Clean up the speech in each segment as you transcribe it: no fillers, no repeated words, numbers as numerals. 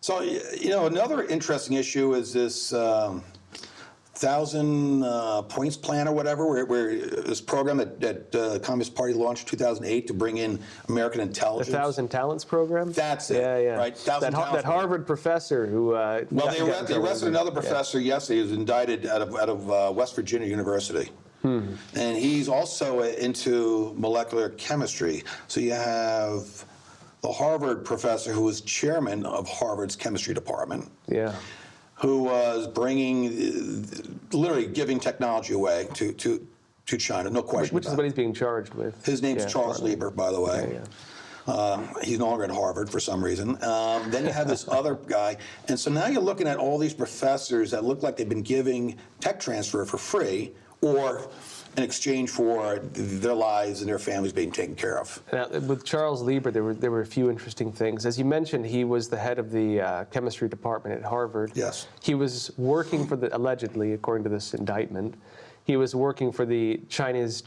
So, another interesting issue is this 1,000 points plan or whatever, where this program that the Communist Party launched in 2008 to bring in American intelligence. The 1,000 Talents program? That's it. Yeah. Right? That Harvard professor who. They arrested another professor yesterday who was indicted out of West Virginia University. And he's also into molecular chemistry. So you have the Harvard professor who was chairman of Harvard's chemistry department. Yeah. Who was literally giving technology away to China, no question. Which is what he's being charged with. His name's Charles Lieber, by the way. He's no longer at Harvard for some reason. Then you have this other guy. And so now you're looking at all these professors that look like they've been giving tech transfer for free or in exchange for their lives and their families being taken care of. Now, with Charles Lieber, there were a few interesting things. As you mentioned, he was the head of the chemistry department at Harvard. Yes. He was working for allegedly, according to this indictment, he was working for the Chinese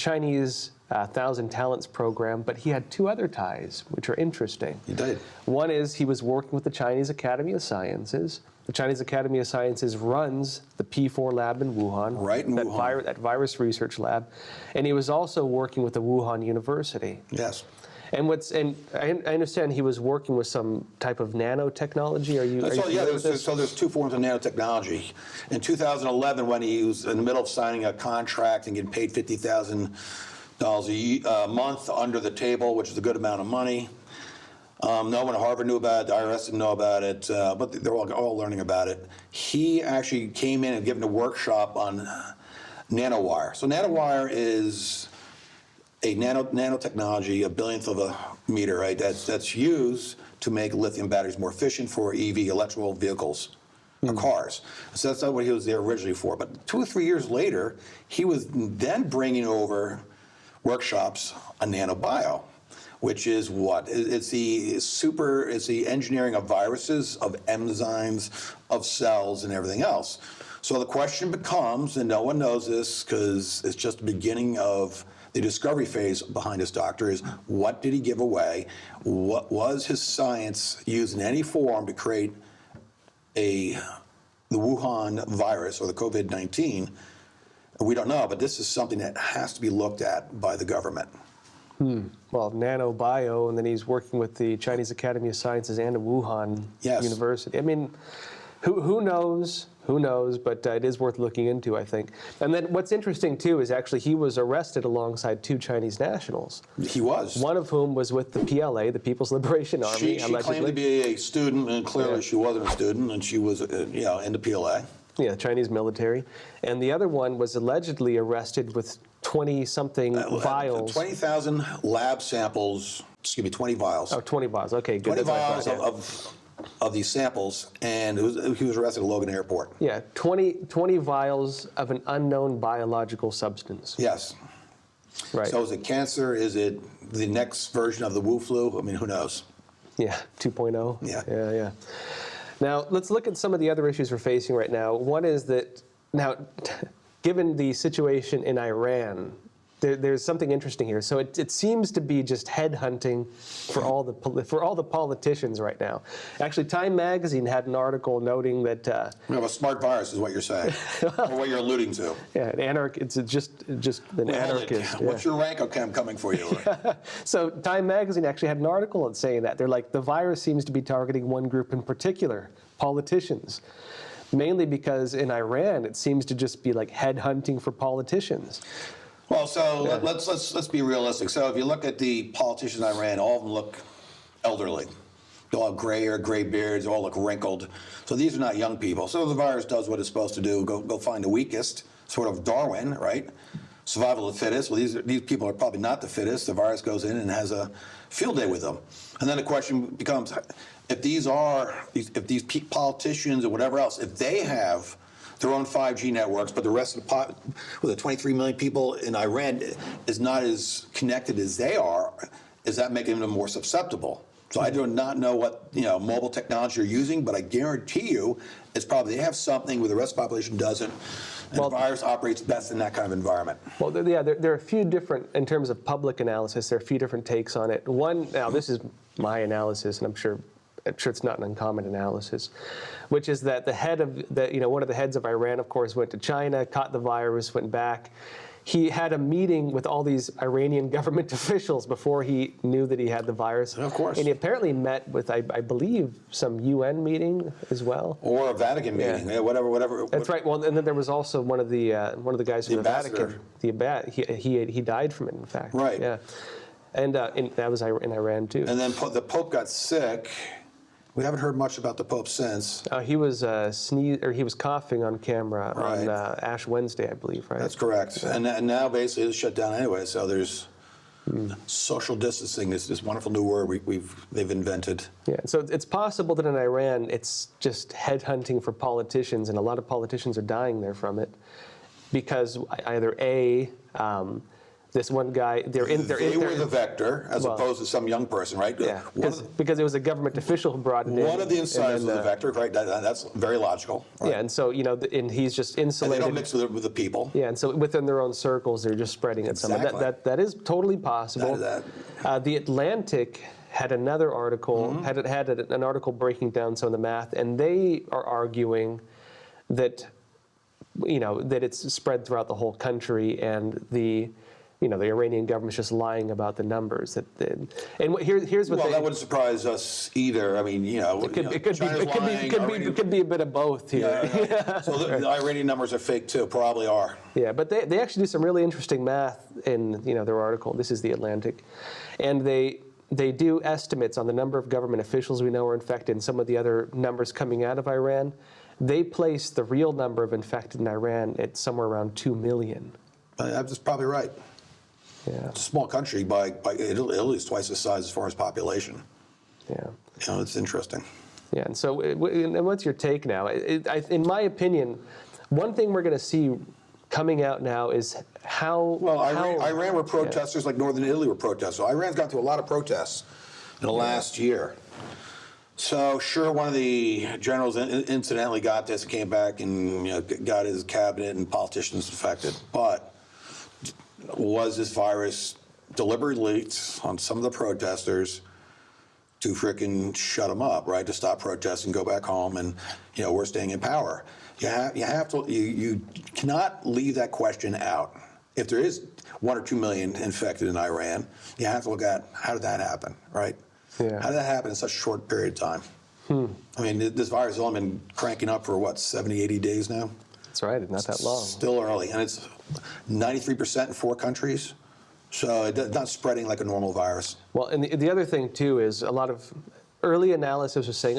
1,000 Talents program, but he had two other ties, which are interesting. He did. One is he was working with the Chinese Academy of Sciences. The Chinese Academy of Sciences runs the P4 lab in Wuhan. Right, in Wuhan. That virus research lab. And he was also working with the Wuhan University. Yes. And I understand he was working with some type of nanotechnology. There's two forms of nanotechnology. In 2011, when he was in the middle of signing a contract and getting paid $50,000 a month under the table, which is a good amount of money. No one at Harvard knew about it, the IRS didn't know about it, but they're all learning about it. He actually came in and given a workshop on nanowire. So nanowire is a nanotechnology, a billionth of a meter, right? That's used to make lithium batteries more efficient for EV, electrical vehicles, or cars. So that's not what he was there originally for. But 2 or 3 years later, he was then bringing over workshops on nanobio, which is what? It's the engineering of viruses, of enzymes, of cells, and everything else. So the question becomes, and no one knows this because it's just the beginning of the discovery phase behind this doctor, is what did he give away? What was his science used in any form to create the Wuhan virus or the COVID-19? We don't know, but this is something that has to be looked at by the government. Well, nanobio, and then he's working with the Chinese Academy of Sciences and the Wuhan University. I mean, who knows? Who knows? But it is worth looking into, I think. And then what's interesting, too, is actually he was arrested alongside 2 Chinese nationals. He was. One of whom was with the PLA, the People's Liberation Army, She claimed to be a student, and clearly she wasn't a student, and she was, in the PLA. Yeah, Chinese military. And the other one was allegedly arrested with 20-something vials. 20,000 lab samples, 20 vials. Oh, 20 vials, okay, good. 20 vials of these samples, and he was arrested at Logan Airport. Yeah, 20 vials of an unknown biological substance. Yes. Right. So is it cancer? Is it the next version of the Wu flu? I mean, who knows? Yeah, 2.0. Yeah. Now, let's look at some of the other issues we're facing right now. One is that, now, given the situation in Iran, there's something interesting here. So it seems to be just headhunting for all the politicians right now. Actually, Time Magazine had an article noting that we have a smart virus, is what you're saying, or what you're alluding to. Yeah, it's just an anarchist. What's your rank coming for you? So Time Magazine actually had an article saying that. They're like, the virus seems to be targeting one group in particular, politicians. Mainly because in Iran, it seems to just be like headhunting for politicians. Well, so let's be realistic. So if you look at the politicians in Iran, all of them look elderly. They all have gray hair, gray beards, they all look wrinkled. So these are not young people. So the virus does what it's supposed to do, go find the weakest, sort of Darwin, right? Survival of the fittest. Well, these people are probably not the fittest. The virus goes in and has a field day with them. And then the question becomes, if these politicians or whatever else, if they have their own 5G networks, but the rest of the 23 million people in Iran is not as connected as they are, is that making them more susceptible? So I do not know what mobile technology you're using, but I guarantee you it's probably they have something where the rest of the population doesn't. And the virus operates best in that kind of environment. Well, there are a few different, in terms of public analysis, there are a few different takes on it. One, now this is my analysis, and I'm sure I'm sure it's not an uncommon analysis, which is that one of the heads of Iran, of course, went to China, caught the virus, went back. He had a meeting with all these Iranian government officials before he knew that he had the virus. Of course. And he apparently met with, I believe, some UN meeting as well. Or a Vatican meeting, whatever. That's right. Well, and then there was also one of the guys from the Vatican. He died from it, in fact. Right. Yeah. And that was in Iran too. And then the Pope got sick. We haven't heard much about the Pope since. He was he was coughing on camera on Ash Wednesday, I believe, right? That's correct. Yeah. And now basically it's shut down anyway. So there's social distancing. This wonderful new word they've invented. Yeah. So it's possible that in Iran it's just headhunting for politicians, and a lot of politicians are dying there from it, because either this one guy, they were the vector, as opposed to some young person, right? Yeah, because it was a government official who brought it in. One of the insiders was the vector, right? That's very logical. Right? Yeah, and so, and he's just insulated. And they don't mix with the people. Yeah, and so within their own circles, they're just spreading it. Exactly. That is totally possible. The Atlantic had another article, had an article breaking down some of the math, and they are arguing that, that it's spread throughout the whole country, and the Iranian government's just lying about the numbers. And here's what that wouldn't surprise us either. I mean, it could be a bit of both here. Yeah. So the Iranian numbers are fake too, probably are. Yeah, but they actually do some really interesting math in their article. This is the Atlantic, and they do estimates on the number of government officials we know are infected and some of the other numbers coming out of Iran. They place the real number of infected in Iran at somewhere around 2 million. That's probably right. Yeah. It's a small country by Italy is twice the size as far as population. Yeah. It's interesting. Yeah, and so what's your take now? In my opinion, one thing we're going to see coming out now is how... Well, Iran were protesters like Northern Italy were protesters. So Iran's gone through a lot of protests in the last year. So sure, one of the generals incidentally got this and came back and got his cabinet and politicians affected. But was this virus deliberately leaked on some of the protesters to frickin' shut them up, right? To stop protesting, go back home, and we're staying in power. You cannot leave that question out. If there is 1 or 2 million infected in Iran, you have to look at how did that happen, right? Yeah. How did that happen in such a short period of time? I mean, this virus has only been cranking up for 70, 80 days now? That's right, not that long. Still early, and it's 93% in 4 countries, so it's not spreading like a normal virus. Well, and the other thing too is a lot of early analysis was saying,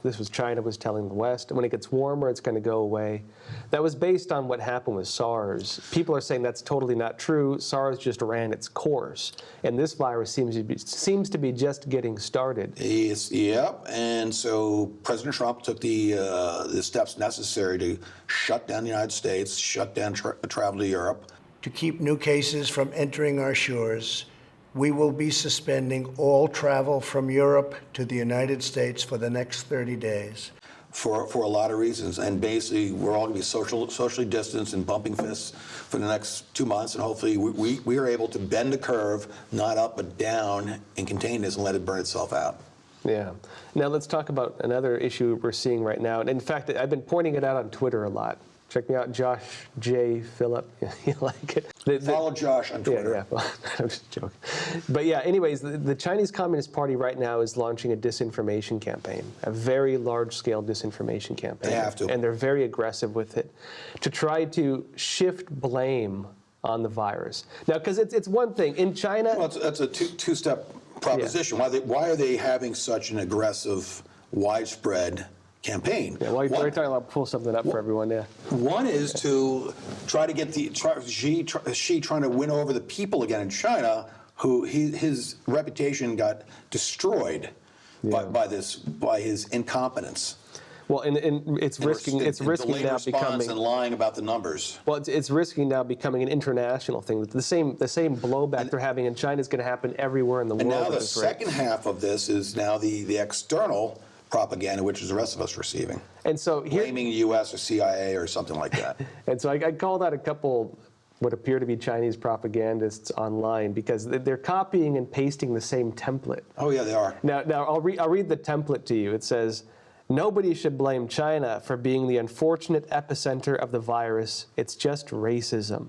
this was China was telling the West, when it gets warmer, it's going to go away. That was based on what happened with SARS. People are saying that's totally not true. SARS just ran its course, and this virus seems to be just getting started. Yep, and so President Trump took the steps necessary to shut down the United States, shut down travel to Europe. To keep new cases from entering our shores, we will be suspending all travel from Europe to the United States for the next 30 days. For a lot of reasons, and basically we're all going to be socially distanced and bumping fists for the next 2 months, and hopefully we are able to bend the curve, not up but down, and contain this and let it burn itself out. Yeah. Now let's talk about another issue we're seeing right now, and in fact I've been pointing it out on Twitter a lot. Check me out, Josh J. Philipp. You like it? Follow Josh on Twitter. Yeah. Well, I'm just joking. But yeah, anyways, the Chinese Communist Party right now is launching a disinformation campaign, a very large-scale disinformation campaign. They have to. And they're very aggressive with it to try to shift blame on the virus. Now, because it's one thing. In China... Well, that's a two-step proposition. Yeah. Why are they having such an aggressive, widespread campaign? Yeah, well, you're talking about pull something up for everyone, yeah. One is to try to get Xi trying to win over the people again in China, who his reputation got destroyed by his incompetence. Well, and it's risking now becoming and lying about the numbers. Well, it's risking now becoming an international thing. The same blowback they're having in China is going to happen everywhere in the world. And now the second half of this is now the external propaganda, which is the rest of us receiving. And so blaming the U.S. or CIA or something like that. And so I called out a couple what appear to be Chinese propagandists online because they're copying and pasting the same template. Oh yeah, they are. Now I'll read the template to you. It says, "Nobody should blame China for being the unfortunate epicenter of the virus. It's just racism.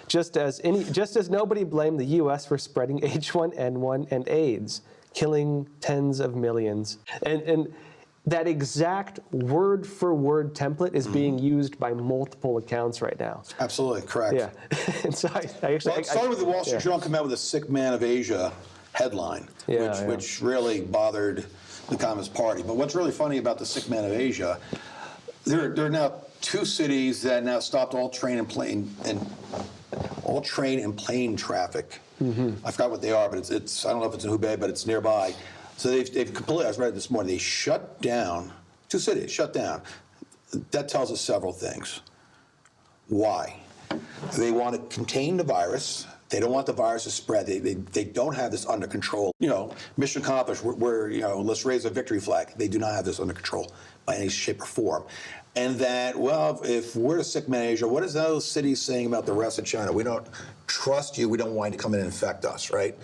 Just as nobody blamed the U.S. for spreading H1N1 and AIDS, killing tens of millions." And that exact word-for-word template is being used by multiple accounts right now. Absolutely correct. Yeah. And so I actually... Well, it started with the Wall Street Journal come out with a "Sick Man of Asia" headline, which really bothered the Communist Party. But what's really funny about the "Sick Man of Asia," there are now 2 cities that now stopped all train and plane traffic. I forgot what they are, but it's I don't know if it's in Hubei, but it's nearby. So they've completely, I was read it this morning, they shut down, 2 cities shut down. That tells us several things. Why? They want to contain the virus. They don't want the virus to spread. They don't have this under control. Mission accomplished. Let's raise a victory flag. They do not have this under control by any shape or form. And that, well, if we're the sick man of Asia, what is those cities saying about the rest of China? We don't trust you. We don't want you to come in and infect us, right?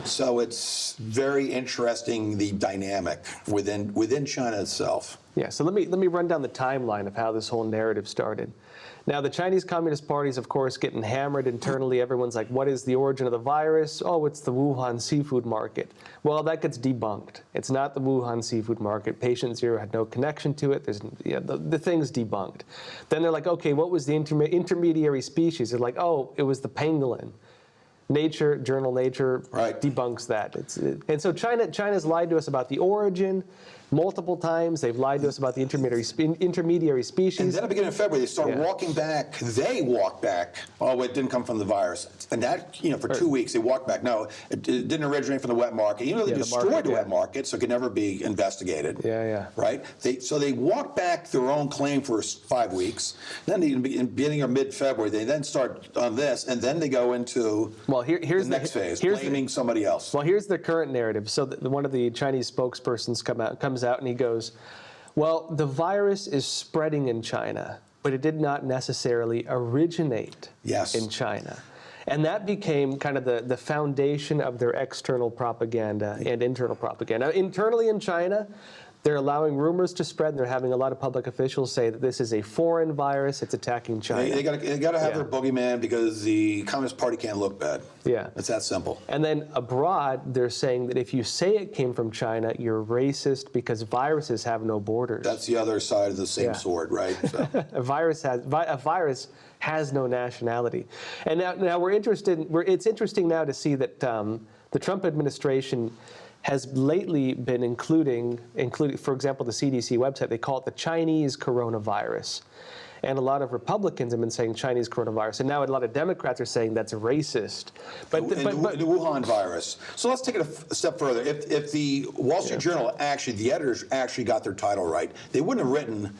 So it's very interesting, the dynamic within China itself. Yeah, so let me run down the timeline of how this whole narrative started. Now, the Chinese Communist Party is, of course, getting hammered internally. Everyone's like, what is the origin of the virus? Oh, it's the Wuhan seafood market. Well, that gets debunked. It's not the Wuhan seafood market. Patient Zero had no connection to it. The thing's debunked. Then they're like, okay, what was the intermediary species? They're like, oh, it was the pangolin. Journal Nature debunks that. And so China's lied to us about the origin multiple times. They've lied to us about the intermediary species. And then at the beginning of February, they start walking back. They walk back. Oh, it didn't come from the virus. And that, for 2 weeks, they walked back. No, it didn't originate from the wet market. Even though they destroyed the wet market, so it could never be investigated. Right? So they walked back their own claim for 5 weeks. Then in the beginning of mid-February, they then start on this, and then they go into here's the next phase, blaming somebody else. Well, here's the current narrative. So one of the Chinese spokespersons comes out and he goes, well, the virus is spreading in China, but it did not necessarily originate in China. And that became kind of the foundation of their external propaganda and internal propaganda. Internally in China, they're allowing rumors to spread, and they're having a lot of public officials say that this is a foreign virus, it's attacking China. They got to have their boogeyman because the Communist Party can't look bad. Yeah. It's that simple. And then abroad, they're saying that if you say it came from China, you're racist because viruses have no borders. That's the other side of the same sword, right? So. A virus has no nationality. And now it's interesting now to see that the Trump administration has lately been including, for example, the CDC website, they call it the Chinese coronavirus. And a lot of Republicans have been saying Chinese coronavirus. And now a lot of Democrats are saying that's racist. But the Wuhan virus. So let's take it a step further. If the Wall Street Journal the editors actually got their title right, they wouldn't have written,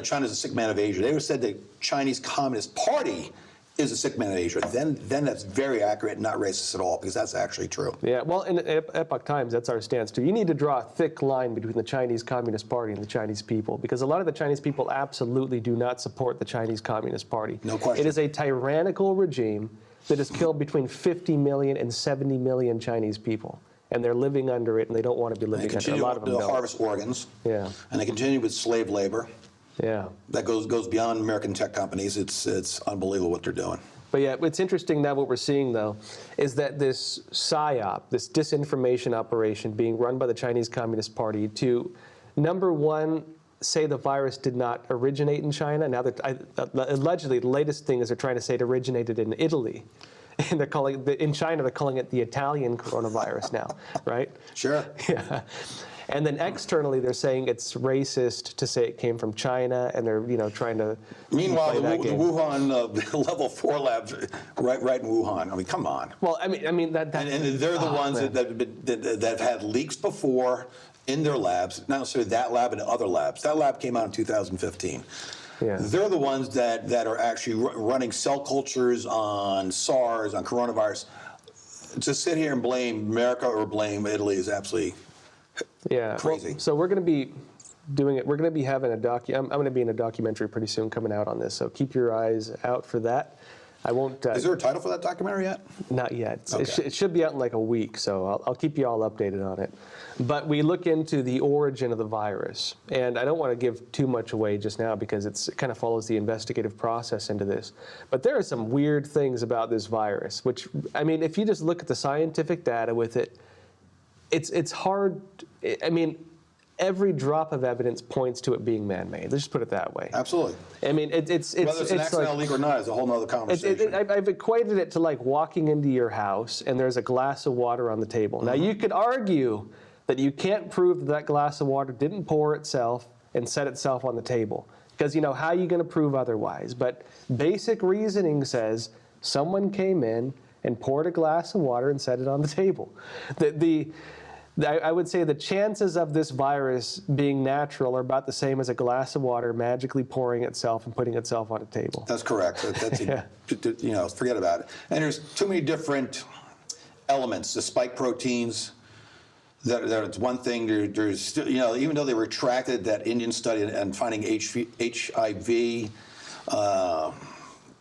China's a sick man of Asia. They would have said the Chinese Communist Party is a sick man of Asia. Then that's very accurate and not racist at all, because that's actually true. Yeah, well, in Epoch Times, that's our stance too. You need to draw a thick line between the Chinese Communist Party and the Chinese people, because a lot of the Chinese people absolutely do not support the Chinese Communist Party. No question. It is a tyrannical regime that has killed between 50 million and 70 million Chinese people. And they're living under it, and they don't want to be living under it. A lot of them don't. Harvest organs. Yeah. And they continue with slave labor. Yeah. That goes beyond American tech companies. It's unbelievable what they're doing. But yeah, what's interesting now, what we're seeing though, is that this PSYOP, this disinformation operation being run by the Chinese Communist Party to, number one, say the virus did not originate in China. Now that allegedly the latest thing is they're trying to say it originated in Italy. And they're calling it, in China, they're calling it the Italian coronavirus now, right? Sure. Yeah. And then externally, they're saying it's racist to say it came from China, and they're trying to. Meanwhile, the Wuhan level 4 labs, right in Wuhan. I mean, come on. Well, I mean that. And they're the ones that have had leaks before in their labs. Not necessarily that lab, and other labs. That lab came out in 2015. Yeah. They're the ones that are actually running cell cultures on SARS, on coronavirus. To sit here and blame America or blame Italy is absolutely crazy. Well, so we're going to be doing it. We're going to be having I'm going to be in a documentary pretty soon coming out on this. So keep your eyes out for that. I won't. Is there a title for that documentary yet? Not yet. Okay. It should be out in like a week, so I'll keep you all updated on it. But we look into the origin of the virus, and I don't want to give too much away just now because it kind of follows the investigative process into this. But there are some weird things about this virus, which, I mean, if you just look at the scientific data with it, it's hard. I mean, every drop of evidence points to it being man-made. Let's just put it that way. Absolutely. I mean, Whether it's an accidental leak or not is a whole other conversation. I've equated it to like walking into your house and there's a glass of water on the table. Now, you could argue that you can't prove that that glass of water didn't pour itself and set itself on the table. Because, you know, how are you going to prove otherwise? But basic reasoning says someone came in and poured a glass of water and set it on the table. I would say the chances of this virus being natural are about the same as a glass of water magically pouring itself and putting itself on a table. That's correct. That's Yeah. You know, forget about it. And there's too many different elements. The spike proteins. That's one thing. There's still, you know, even though they retracted that Indian study and finding HIV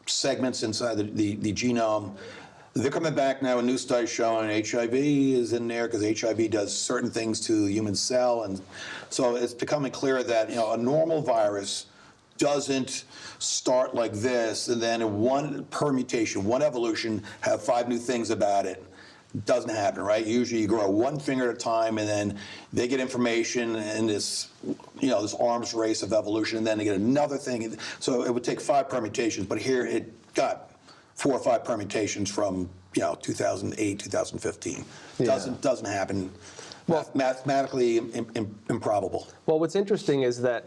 segments inside the genome. They're coming back now, a new study showing HIV is in there because HIV does certain things to the human cell. And so it's becoming clear that, you know, a normal virus doesn't start like this and then in one permutation, one evolution, have 5 new things about it. Doesn't happen, right? Usually you grow one finger at a time and then they get information in this, you know, this arms race of evolution, and then they get another thing. So it would take 5 permutations, but here it got 4 or 5 permutations from, you know, 2008, 2015. Doesn't happen. Well, mathematically improbable. Well, what's interesting is that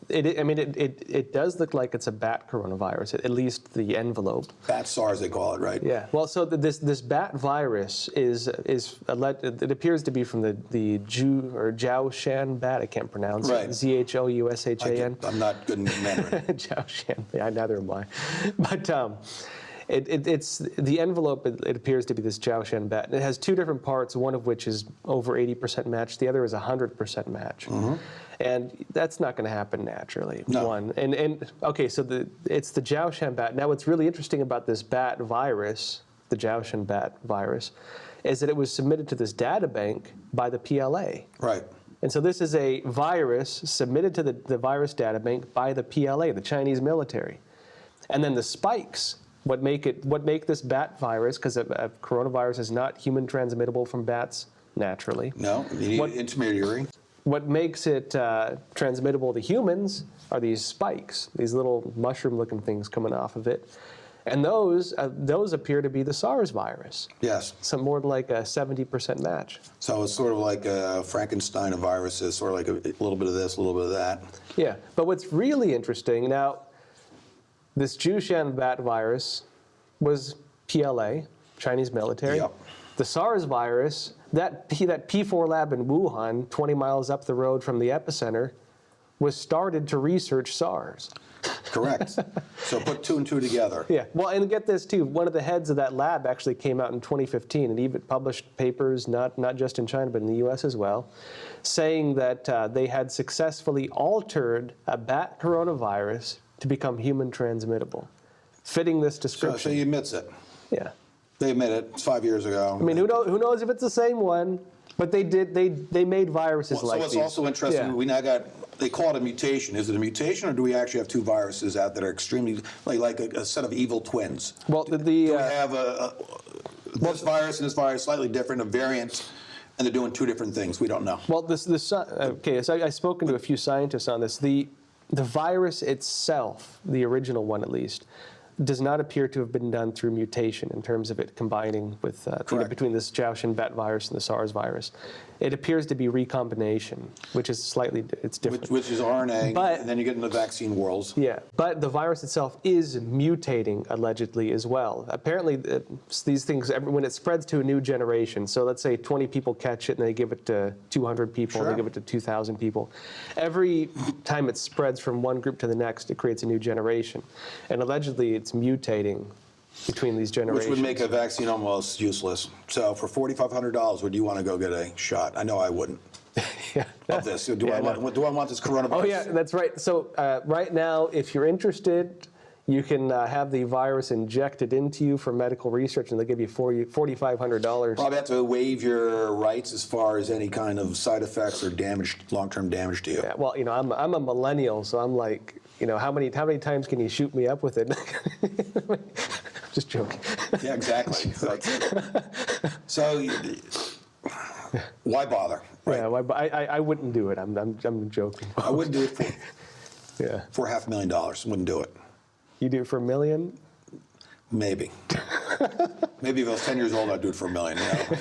it does look like it's a bat coronavirus, at least the envelope. Bat SARS, they call it, right? Yeah. Well, so this bat virus is it appears to be from the Jiaoshan bat. I can't pronounce right. it. Zhoushan. I'm not good in Mandarin. Jiaoshan. Yeah, neither am I. But it's the envelope. It appears to be this Jiaoshan bat. It has 2 different parts. One of which is over 80% match. The other is 100% match. Mm-hmm. And that's not going to happen naturally. No. One. And okay, so it's the Jiaoshan bat. Now, what's really interesting about this bat virus, the Jiaoshan bat virus, is that it was submitted to this data bank by the PLA. Right. And so this is a virus submitted to the virus data bank by the PLA, the Chinese military. And then the spikes, what make this bat virus, because a coronavirus is not human transmittable from bats naturally. No, you need intermediary. What makes it transmittable to humans are these spikes, these little mushroom-looking things coming off of it. And those appear to be the SARS virus. Yes. So more like a 70% match. So it's sort of like a Frankenstein of viruses, sort of like a little bit of this, a little bit of that. Yeah, but what's really interesting, now, this Jiaoshan bat virus was PLA, Chinese military. Yep. The SARS virus, that P4 lab in Wuhan, 20 miles up the road from the epicenter, was started to research SARS. Correct. So put 2 and 2 together. Yeah. Well, and get this too. One of the heads of that lab actually came out in 2015 and even published papers, not just in China but in the U.S. as well, saying that they had successfully altered a bat coronavirus to become human transmittable, fitting this description. So he admits it. Yeah. They admit it. It's 5 years ago. I mean, who knows if it's the same one? But they made viruses like these. So what's also interesting, Yeah. we now got, they call it a mutation. Is it a mutation, or do we actually have 2 viruses out that are extremely, like a set of evil twins? Well, Do we have this virus and this virus slightly different, a variant, and they're doing 2 different things? We don't know. Well, okay, so I've spoken to a few scientists on this. The virus itself, the original one at least, does not appear to have been done through mutation in terms of it combining with between this Jiaoshan bat virus and the SARS virus. It appears to be recombination, which is it's different. Which is RNA, But- and then you get into the vaccine worlds. Yeah, but the virus itself is mutating allegedly as well. Apparently, these things, when it spreads to a new generation, so let's say 20 people catch it and they give it to 200 people, Sure. they give it to 2,000 people. Every time it spreads from one group to the next, it creates a new generation. And allegedly, it's mutating between these generations. Which would make a vaccine almost useless. So for $4,500, would you want to go get a shot? I know I wouldn't. Yeah. Of this. Do I want this coronavirus? Oh, yeah, that's right. So right now, if you're interested, You can have the virus injected into you for medical research, and they'll give you $4,500. Probably have to waive your rights as far as any kind of side effects or damage, long-term damage to you. Yeah, well, I'm a millennial, so I'm like, how many times can you shoot me up with it? Just joking. Yeah, exactly. So why bother? Right? Yeah, I wouldn't do it. I'm joking. I wouldn't do it for Yeah. $500,000. Wouldn't do it. You do it for $1 million? Maybe. Maybe if I was 10 years old, I'd do it for $1 million.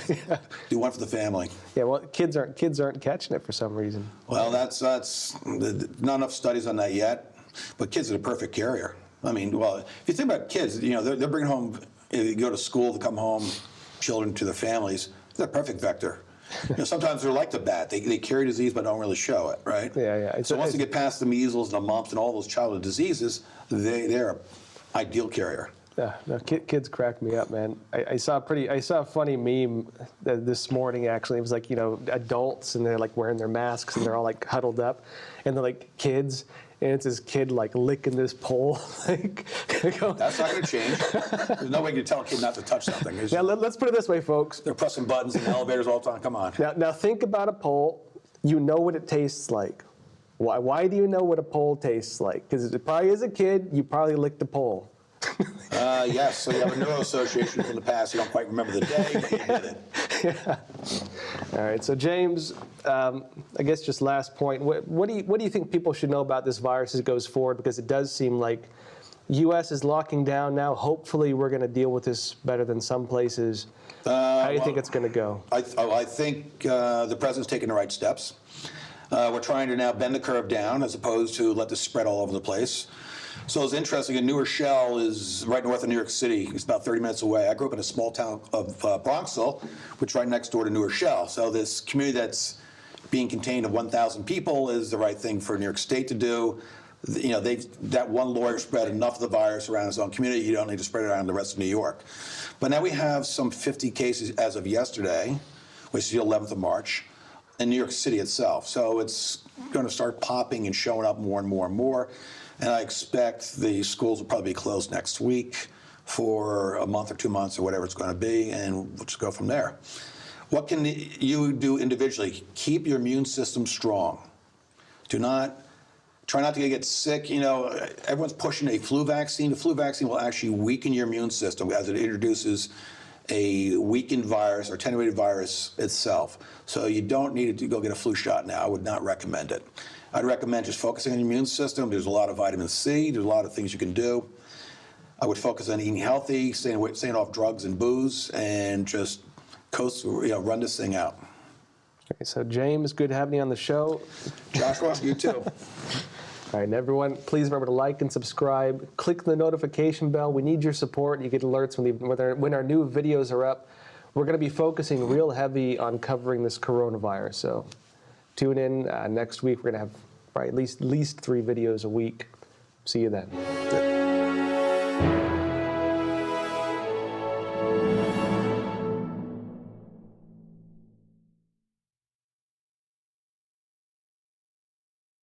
Yeah. Do one for the family. Yeah, well, kids aren't catching it for some reason. Well, that's not enough studies on that yet. But kids are the perfect carrier. I mean, well, if you think about kids, they're bringing home. You go to school, they come home, children to their families. They're a perfect vector. Sometimes they're like the bat. They carry disease but don't really show it, right? Yeah. So once they get past the measles and the mumps and all those childhood diseases, they're an ideal carrier. Yeah, no, kids crack me up, man. I saw a funny meme this morning, actually. It was like, adults, and they're like wearing their masks, and they're all like huddled up, and they're like kids, and it's this kid like licking this pole. That's not going to change. There's no way you can tell a kid not to touch something. Now, let's put it this way, folks. They're pressing buttons in elevators all the time. Come on. Now think about a pole. You know what it tastes like. Why do you know what a pole tastes like? Because probably as a kid, you probably licked a pole. Yes, so you have a neuro association from the past. You don't quite remember the day, but you did it. Yeah. All right, so James, I guess just last point. What do you think people should know about this virus as it goes forward? Because it does seem like U.S. is locking down now. Hopefully, we're going to deal with this better than some places. How do you think it's going to go? I think the president's taking the right steps. We're trying to now bend the curve down as opposed to let this spread all over the place. So it's interesting, New Rochelle is right north of New York City. It's about 30 minutes away. I grew up in a small town of Bronxville, which is right next door to New Rochelle. So this community that's being contained of 1,000 people is the right thing for New York State to do. That one lawyer spread enough of the virus around his own community. You don't need to spread it around the rest of New York. But now we have some 50 cases as of yesterday, which is the 11th of March, in New York City itself. So it's going to start popping and showing up more and more and more. And I expect the schools will probably be closed next week for a month or 2 months or whatever it's going to be, and we'll just go from there. What can you do individually? Keep your immune system strong. Try not to get sick. Everyone's pushing a flu vaccine. The flu vaccine will actually weaken your immune system as it introduces a weakened virus or attenuated virus itself. So you don't need to go get a flu shot now. I would not recommend it. I'd recommend just focusing on your immune system. There's a lot of vitamin C. There's a lot of things you can do. I would focus on eating healthy, staying off drugs and booze, and just run this thing out. Okay, so James, good having you on the show. Joshua, you too. All right, and everyone, please remember to like and subscribe. Click the notification bell. We need your support. You get alerts when our new videos are up. We're going to be focusing real heavy on covering this coronavirus. So tune in next week. We're going to have probably at least 3 videos a week. See you then.